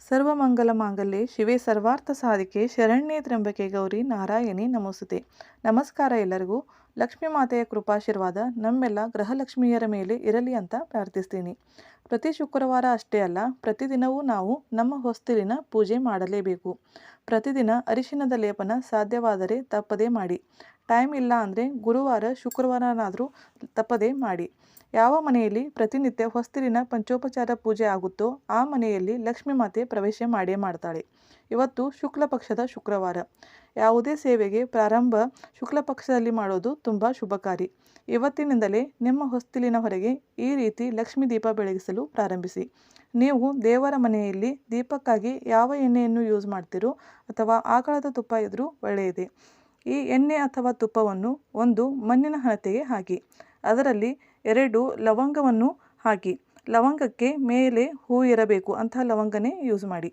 ಸರ್ವಮಂಗಲಮಾಂಗಲ್ಯೆ ಶಿವೆ ಸರ್ವಾರ್ಥ ಸಾಧಿಕೆ ಶರಣ್ಯೆ ತ್ರ್ಯಂಬಕೆ ಗೌರಿ ನಾರಾಯಣಿ ನಮೋಸ್ತುತೆ. ನಮಸ್ಕಾರ ಎಲ್ಲರಿಗೂ. ಲಕ್ಷ್ಮೀ ಮಾತೆಯ ಕೃಪಾಶೀರ್ವಾದ ನಮ್ಮೆಲ್ಲ ಗೃಹಲಕ್ಷ್ಮಿಯರ ಮೇಲೆ ಇರಲಿ ಅಂತ ಪ್ರಾರ್ಥಿಸ್ತೀನಿ. ಪ್ರತಿ ಶುಕ್ರವಾರ ಅಷ್ಟೇ ಅಲ್ಲ, ಪ್ರತಿದಿನವೂ ನಾವು ನಮ್ಮ ಹೊಸ್ತಿಲಿನ ಪೂಜೆ ಮಾಡಲೇಬೇಕು. ಪ್ರತಿದಿನ ಅರಿಶಿಣದ ಲೇಪನ ಸಾಧ್ಯವಾದರೆ ತಪ್ಪದೇ ಮಾಡಿ. ಟೈಮ್ ಇಲ್ಲ ಅಂದರೆ ಗುರುವಾರ ಶುಕ್ರವಾರನಾದರೂ ತಪ್ಪದೇ ಮಾಡಿ. ಯಾವ ಮನೆಯಲ್ಲಿ ಪ್ರತಿನಿತ್ಯ ಹೊಸ್ತಿಲಿನ ಪಂಚೋಪಚಾರ ಪೂಜೆ ಆಗುತ್ತೋ ಆ ಮನೆಯಲ್ಲಿ ಲಕ್ಷ್ಮೀ ಮಾತೆ ಪ್ರವೇಶ ಮಾಡೇ ಮಾಡ್ತಾಳೆ. ಇವತ್ತು ಶುಕ್ಲ ಪಕ್ಷದ ಶುಕ್ರವಾರ. ಯಾವುದೇ ಸೇವೆಗೆ ಪ್ರಾರಂಭ ಶುಕ್ಲ ಪಕ್ಷದಲ್ಲಿ ಮಾಡೋದು ತುಂಬ ಶುಭಕಾರಿ. ಇವತ್ತಿನಿಂದಲೇ ನಿಮ್ಮ ಹೊಸ್ತಿಲಿನ ಹೊರಗೆ ಈ ರೀತಿ ಲಕ್ಷ್ಮೀ ದೀಪ ಬೆಳಗಿಸಲು ಪ್ರಾರಂಭಿಸಿ. ನೀವು ದೇವರ ಮನೆಯಲ್ಲಿ ದೀಪಕ್ಕಾಗಿ ಯಾವ ಎಣ್ಣೆಯನ್ನು ಯೂಸ್ ಮಾಡ್ತೀರೋ ಅಥವಾ ಆಕಳದ ತುಪ್ಪ ಇದ್ರೂ ಒಳ್ಳೆಯದೇ. ಈ ಎಣ್ಣೆ ಅಥವಾ ತುಪ್ಪವನ್ನು ಒಂದು ಮಣ್ಣಿನ ಹಣತೆಗೆ ಹಾಕಿ ಅದರಲ್ಲಿ 2 ಲವಂಗವನ್ನು ಹಾಕಿ. ಲವಂಗಕ್ಕೆ ಮೇಲೆ ಹೂ ಇರಬೇಕು ಅಂತಹ ಲವಂಗನೇ ಯೂಸ್ ಮಾಡಿ.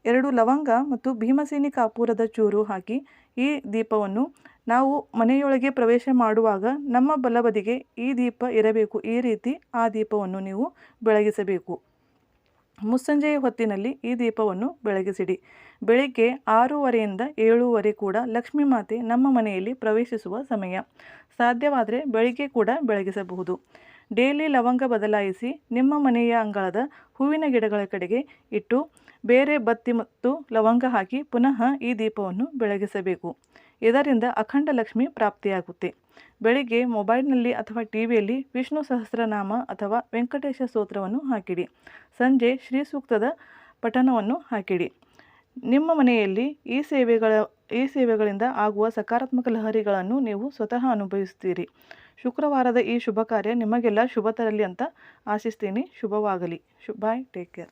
2 ಲವಂಗ ಮತ್ತು ಭೀಮಸೇನಿ ಕಾಪೂರದ ಚೂರು ಹಾಕಿ ಈ ದೀಪವನ್ನು ನಾವು ಮನೆಯೊಳಗೆ ಪ್ರವೇಶ ಮಾಡುವಾಗ ನಮ್ಮ ಬಲಬದಿಗೆ ಈ ದೀಪ ಇರಬೇಕು. ಈ ರೀತಿ ಆ ದೀಪವನ್ನು ನೀವು ಬೆಳಗಿಸಬೇಕು. ಮುಸ್ಸಂಜೆಯ ಹೊತ್ತಿನಲ್ಲಿ ಈ ದೀಪವನ್ನು ಬೆಳಗಿಸಿಡಿ. ಬೆಳಿಗ್ಗೆ 6:30ಯಿಂದ 7:00 ಕೂಡ ಲಕ್ಷ್ಮೀ ಮಾತೆ ನಮ್ಮ ಮನೆಯಲ್ಲಿ ಪ್ರವೇಶಿಸುವ ಸಮಯ. ಸಾಧ್ಯವಾದರೆ ಬೆಳಿಗ್ಗೆ ಕೂಡ ಬೆಳಗಿಸಬಹುದು. ಡೈಲಿ ಲವಂಗ ಬದಲಾಯಿಸಿ ನಿಮ್ಮ ಮನೆಯ ಅಂಗಳದ ಹೂವಿನ ಗಿಡಗಳ ಕಡೆಗೆ ಇಟ್ಟು ಬೇರೆ ಬತ್ತಿ ಮತ್ತು ಲವಂಗ ಹಾಕಿ ಪುನಃ ಈ ದೀಪವನ್ನು ಬೆಳಗಿಸಬೇಕು. ಇದರಿಂದ ಅಖಂಡ ಲಕ್ಷ್ಮಿ ಪ್ರಾಪ್ತಿಯಾಗುತ್ತೆ. ಬೆಳಿಗ್ಗೆ ಮೊಬೈಲ್ನಲ್ಲಿ ಅಥವಾ ಟಿವಿಯಲ್ಲಿ ವಿಷ್ಣು ಸಹಸ್ರನಾಮ ಅಥವಾ ವೆಂಕಟೇಶ ಸ್ತೋತ್ರವನ್ನು ಹಾಕಿಡಿ. ಸಂಜೆ ಶ್ರೀ ಸೂಕ್ತದ ಪಠಣವನ್ನು ಹಾಕಿಡಿ. ನಿಮ್ಮ ಮನೆಯಲ್ಲಿ ಈ ಸೇವೆಗಳಿಂದ ಆಗುವ ಸಕಾರಾತ್ಮಕ ಲಹರಿಗಳನ್ನು ನೀವು ಸ್ವತಃ ಅನುಭವಿಸ್ತೀರಿ. ಶುಕ್ರವಾರದ ಈ ಶುಭ ಕಾರ್ಯ ನಿಮಗೆಲ್ಲ ಶುಭ ತರಲಿ ಅಂತ ಆಶಿಸ್ತೀನಿ. ಶುಭವಾಗಲಿ. ಬಾಯ್. Take care.